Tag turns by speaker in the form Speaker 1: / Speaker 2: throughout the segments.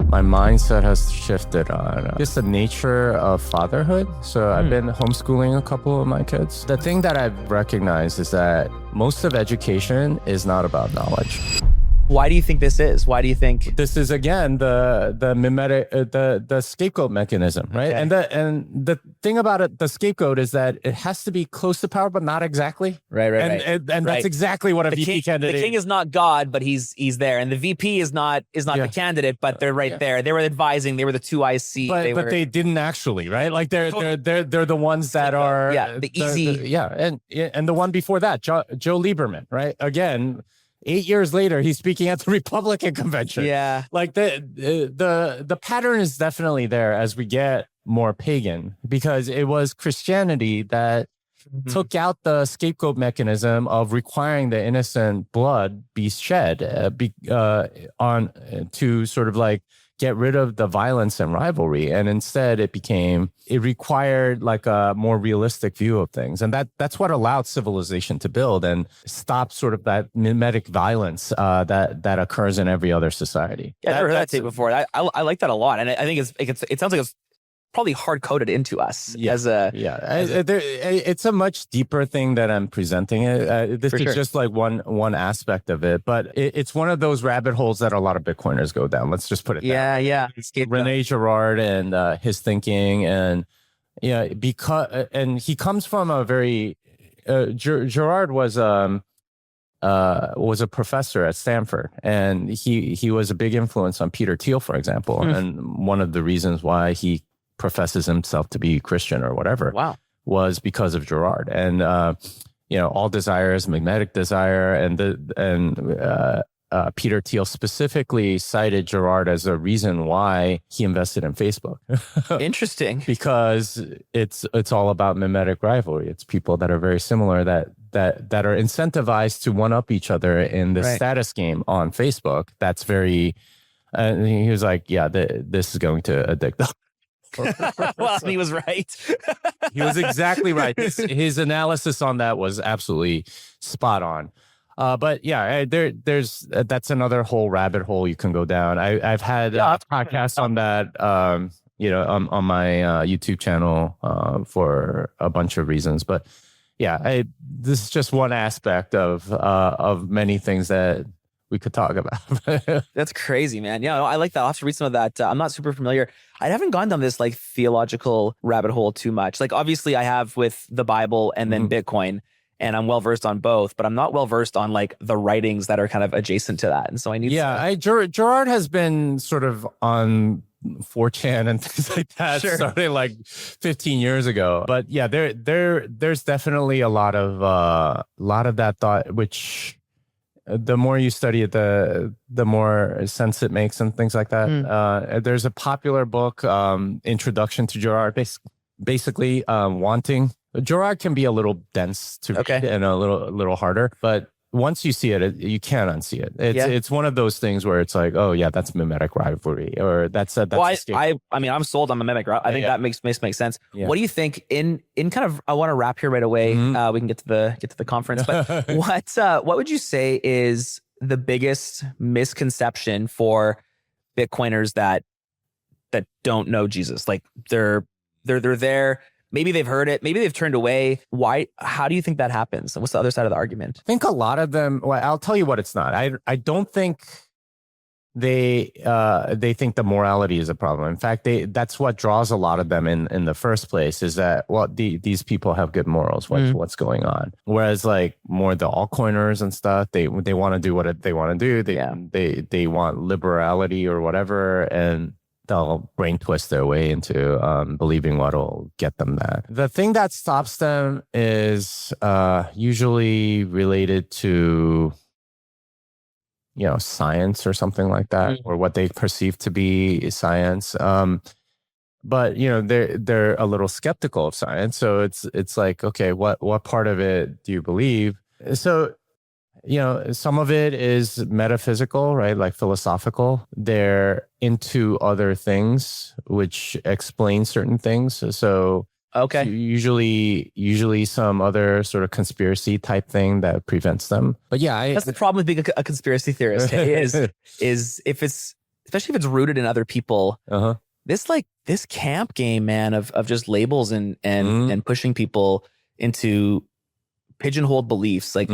Speaker 1: My mindset has shifted on just the nature of fatherhood. So I've been homeschooling a couple of my kids. The thing that I've recognized is that most of education is not about knowledge.
Speaker 2: Why do you think this is? Why do you think
Speaker 1: this is, again, the mimetic, the scapegoat mechanism, right?
Speaker 2: Okay.
Speaker 1: And the thing about it, the scapegoat, is that it has to be close to power, but not exactly.
Speaker 2: Right.
Speaker 1: And
Speaker 2: Right.
Speaker 1: that's exactly what a VP candidate.
Speaker 2: The king is not God, but he's there, and the VP is not the candidate, but they're right there. They were advising. They were the two I see.
Speaker 1: But they didn't actually, right? Like they're the ones that are
Speaker 2: the easy.
Speaker 1: And the one before that, Joe Lieberman, right? Again. 8 years later, he's speaking at the Republican convention.
Speaker 2: Yeah,
Speaker 1: like the pattern is definitely there as we get more pagan, because it was Christianity that took out the scapegoat mechanism of requiring the innocent blood be shed on to sort of like get rid of the violence and rivalry. And instead it required like a more realistic view of things. And that's what allowed civilization to build and stop sort of that mimetic violence that occurs in every other society.
Speaker 2: Yeah, I've never heard that take before. I like that a lot. And I think it sounds like it's probably hard-coded into us
Speaker 1: it's a much deeper thing that I'm presenting it. This is just like one aspect of it, but it's one of those rabbit holes that a lot of Bitcoiners go down. Let's just put it down. Rene Girard and his thinking, and because he comes from a very Girard was a professor at Stanford, and he was a big influence on Peter Thiel, for example. And one of the reasons why he professes himself to be Christian or whatever was because of Girard. And all desire is mimetic desire, and Peter Thiel specifically cited Girard as a reason why he invested in Facebook.
Speaker 2: Interesting.
Speaker 1: Because it's all about mimetic rivalry. It's people that are very similar that are incentivized to one up each other in the status game on Facebook. That's very and he was like, this is going to addict them.
Speaker 2: Well, he was right.
Speaker 1: He was exactly right. His analysis on that was absolutely spot on. But there's that's another whole rabbit hole you can go down. I've had podcasts on that, on my YouTube channel for a bunch of reasons. But this is just one aspect of many things that we could talk about.
Speaker 2: That's crazy, man. Yeah, I like that. I'll have to read some of that. I'm not super familiar. I haven't gone down this like theological rabbit hole too much. Like obviously I have with the Bible and then Bitcoin, and I'm well versed on both, but I'm not well versed on like the writings that are kind of adjacent to that. And so I need
Speaker 1: Girard has been sort of on 4chan and things like that starting like 15 years ago. But there's definitely a lot of that thought, which the more you study it, the more sense it makes and things like that. There's a popular book, Introduction to Girard, basically wanting. Girard can be a little dense to read and a little harder, but once you see it, you can't unsee it. It's one of those things where it's like, oh yeah, that's mimetic rivalry, or that's
Speaker 2: I mean, I'm sold on mimetic. I think that makes sense. Yeah. What do you think in kind of? I want to wrap here right away. We can get to the conference, but what would you say is the biggest misconception for Bitcoiners that don't know Jesus? Like they're there. Maybe they've heard it. Maybe they've turned away. Why? How do you think that happens? What's the other side of the argument?
Speaker 1: I think a lot of them. Well, I'll tell you what it's not. I don't think they think the morality is a problem. In fact, that's what draws a lot of them in the first place. Is that these people have good morals. What's going on? Whereas like more the altcoiners and stuff, they want to do what they want to do. They want liberality or whatever, and they'll brain twist their way into believing what'll get them that. The thing that stops them is usually related to, science or something like that, or what they perceive to be science. But they're a little skeptical of science, so it's like, okay, what part of it do you believe? So some of it is metaphysical, right? Like philosophical. They're into other things which explain certain things. So usually some other sort of conspiracy type thing that prevents them. But that's
Speaker 2: the problem with being a conspiracy theorist is if it's especially if it's rooted in other people, this camp game, man, of just labels and pushing people into pigeonholed beliefs. Like,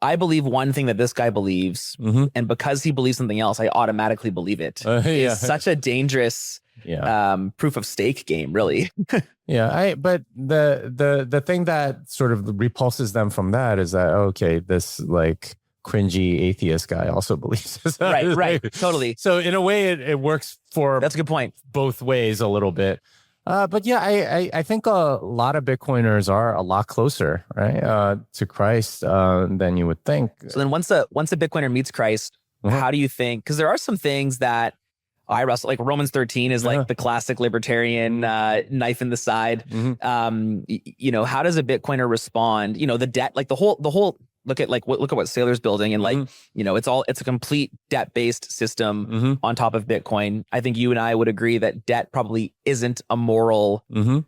Speaker 2: I believe one thing that this guy believes, and because he believes something else, I automatically believe it. It's such a dangerous proof of stake game, really.
Speaker 1: But the thing that sort of repulses them from that is that, okay, this like cringy atheist guy also believes this.
Speaker 2: Right, totally.
Speaker 1: So in a way, it works for
Speaker 2: that's a good point.
Speaker 1: Both ways a little bit. But yeah, I think a lot of Bitcoiners are a lot closer, right, to Christ than you would think.
Speaker 2: So then once a Bitcoiner meets Christ, how do you think? Because there are some things that I wrestle, like Romans 13 is like the classic libertarian knife in the side. You know, how does a Bitcoiner respond? You know, the debt, like the whole. Look at what Saylor's building, and like, you know, it's a complete debt-based system on top of Bitcoin. I think you and I would agree that debt probably isn't a moral,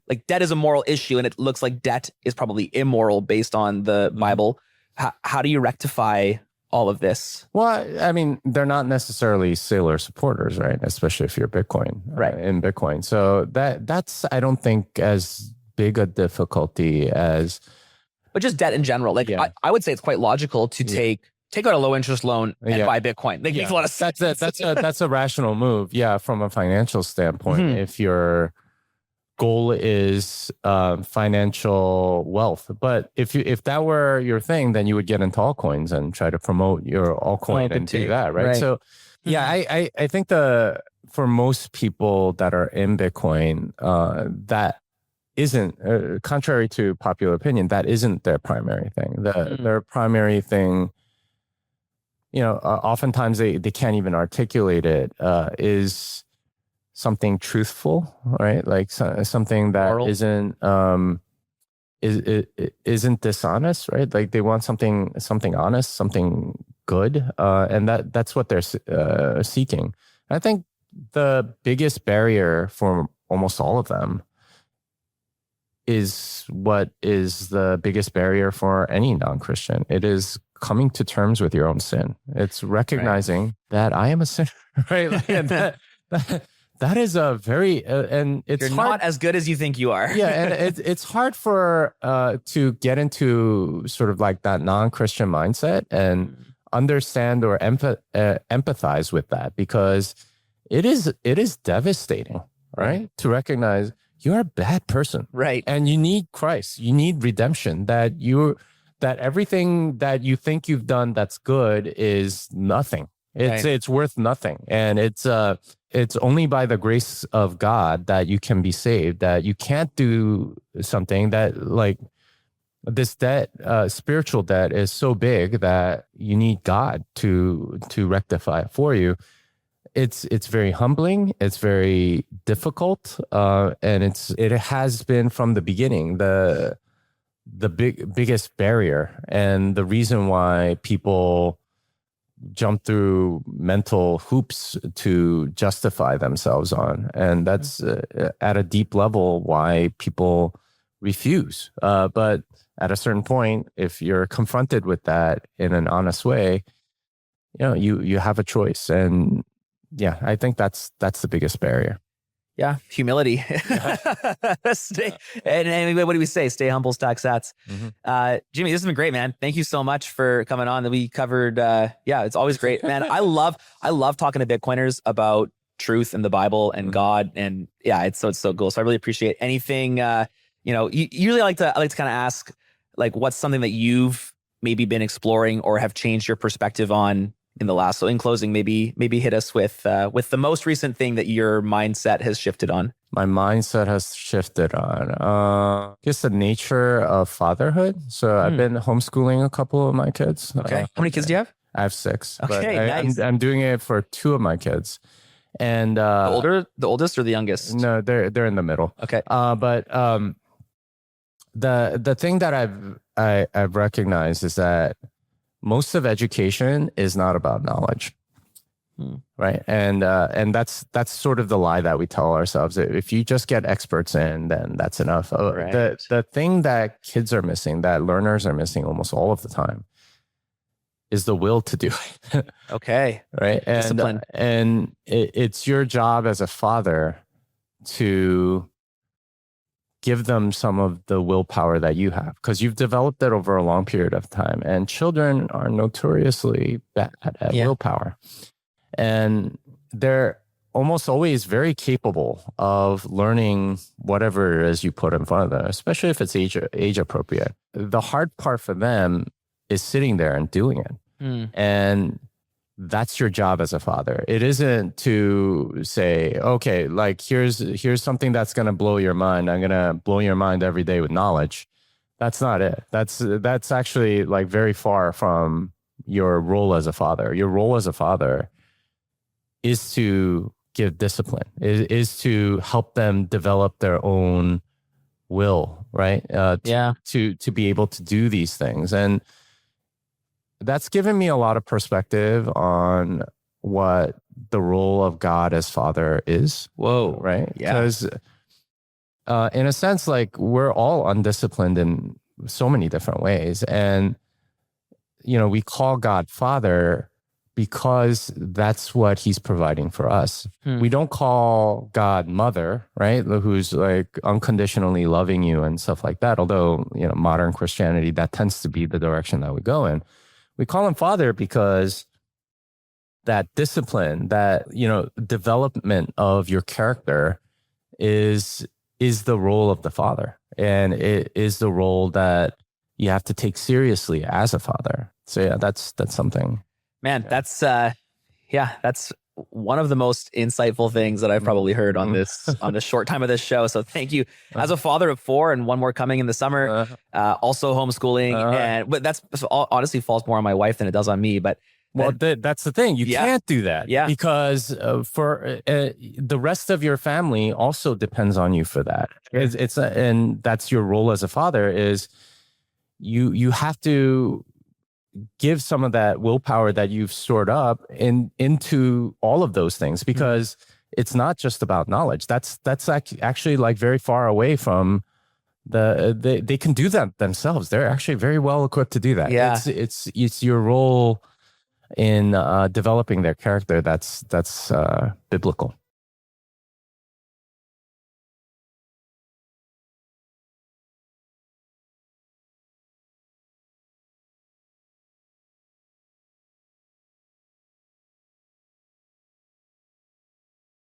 Speaker 2: like debt is a moral issue, and it looks like debt is probably immoral based on the Bible. How do you rectify all of this?
Speaker 1: Well, I mean, they're not necessarily Saylor supporters, right? Especially if you're Bitcoin,
Speaker 2: right?
Speaker 1: In Bitcoin. So that's, I don't think, as big a difficulty as...
Speaker 2: But just debt in general. Like, I would say it's quite logical to take out a low interest loan and buy Bitcoin. Like, makes a lot of sense.
Speaker 1: That's a rational move. Yeah, from a financial standpoint, if your goal is financial wealth. But if that were your thing, then you would get into altcoins and try to promote your altcoin and do that, right? So yeah, I think for most people that are in Bitcoin, that isn't, contrary to popular opinion, that isn't their primary thing. Their primary thing, you know, oftentimes they can't even articulate it, is something truthful, right? Like something that moral. Isn't dishonest, right? Like they want something honest, something good, and that's what they're seeking. I think the biggest barrier for almost all of them is what is the biggest barrier for any non-Christian. It is coming to terms with your own sin. It's recognizing that I am a sinner, right? Like, and that is a very, and it's
Speaker 2: You're
Speaker 1: hard,
Speaker 2: not as good as you think you are.
Speaker 1: Yeah, and it's hard for to get into sort of like that non-Christian mindset and understand or empathize with that, because it is devastating, right? To recognize you're a bad person,
Speaker 2: right? And
Speaker 1: you need Christ. You need redemption. That everything that you think you've done that's good is nothing. It's worth nothing, and it's only by the grace of God that you can be saved. That you can't do something that, like, this debt, spiritual debt, is so big that you need God to rectify it for you. It's very humbling. It's very difficult, and it has been from the beginning the biggest barrier, and the reason why people jump through mental hoops to justify themselves on, and that's at a deep level why people refuse. But at a certain point, if you're confronted with that in an honest way, you know, you have a choice. And yeah, I think that's the biggest barrier.
Speaker 2: Yeah, humility. And what do we say? Stay humble, stack sats. Jimmy, this has been great, man. Thank you so much for coming on. That we covered. It's always great, man. I love talking to Bitcoiners about truth and the Bible and God, and it's so cool. So I really appreciate anything. You really like to kind of ask, like, what's something that you've maybe been exploring or have changed your perspective on in the last. So in closing, maybe hit us with the most recent thing that your mindset has shifted on.
Speaker 1: My mindset has shifted on, I guess, the nature of fatherhood. So I've been homeschooling a couple of my kids.
Speaker 2: Okay. How many kids do you have?
Speaker 1: I have 6.
Speaker 2: Okay, nice.
Speaker 1: I'm doing it for 2 of my kids. And
Speaker 2: the oldest or the youngest?
Speaker 1: No, they're in the middle.
Speaker 2: Okay.
Speaker 1: But the thing that I've recognized is that most of education is not about knowledge, right? And that's sort of the lie that we tell ourselves. If you just get experts in, then that's enough.
Speaker 2: Right.
Speaker 1: The thing that kids are missing, that learners are missing almost all of the time, is the will to do it.
Speaker 2: Okay.
Speaker 1: Right.
Speaker 2: Discipline.
Speaker 1: And it's your job as a father to give them some of the willpower that you have, because you've developed it over a long period of time. And children are notoriously bad at willpower. And they're almost always very capable of learning whatever it is you put in front of them, especially if it's age appropriate. The hard part for them is sitting there and doing it. And that's your job as a father. It isn't to say, okay, like here's something that's going to blow your mind. I'm going to blow your mind every day with knowledge. That's not it. That's actually like very far from your role as a father. Your role as a father is to give discipline, is to help them develop their own will, right? To be able to do these things. And that's given me a lot of perspective on what the role of God as father is.
Speaker 2: Whoa.
Speaker 1: Right?
Speaker 2: Yeah.
Speaker 1: Because in a sense, like we're all undisciplined in so many different ways. And, we call God Father because that's what he's providing for us. We don't call God Mother, right? Who's like unconditionally loving you and stuff like that. Although, modern Christianity, that tends to be the direction that we go in. We call him Father because that discipline, that, development of your character is the role of the father. And it is the role that you have to take seriously as a father. So yeah, that's something.
Speaker 2: Man, that's one of the most insightful things that I've probably heard on this short time of this show. So thank you. As a father of 4 and one more coming in the summer, also homeschooling, but that's honestly falls more on my wife than it does on me. But
Speaker 1: that's the thing. You can't do that because for the rest of your family also depends on you for that. And that's your role as a father is you have to give some of that willpower that you've stored up into all of those things, because it's not just about knowledge. That's actually like very far away from they can do that themselves. They're actually very well equipped to do that.
Speaker 2: Yeah.
Speaker 1: It's your role in developing their character that's biblical.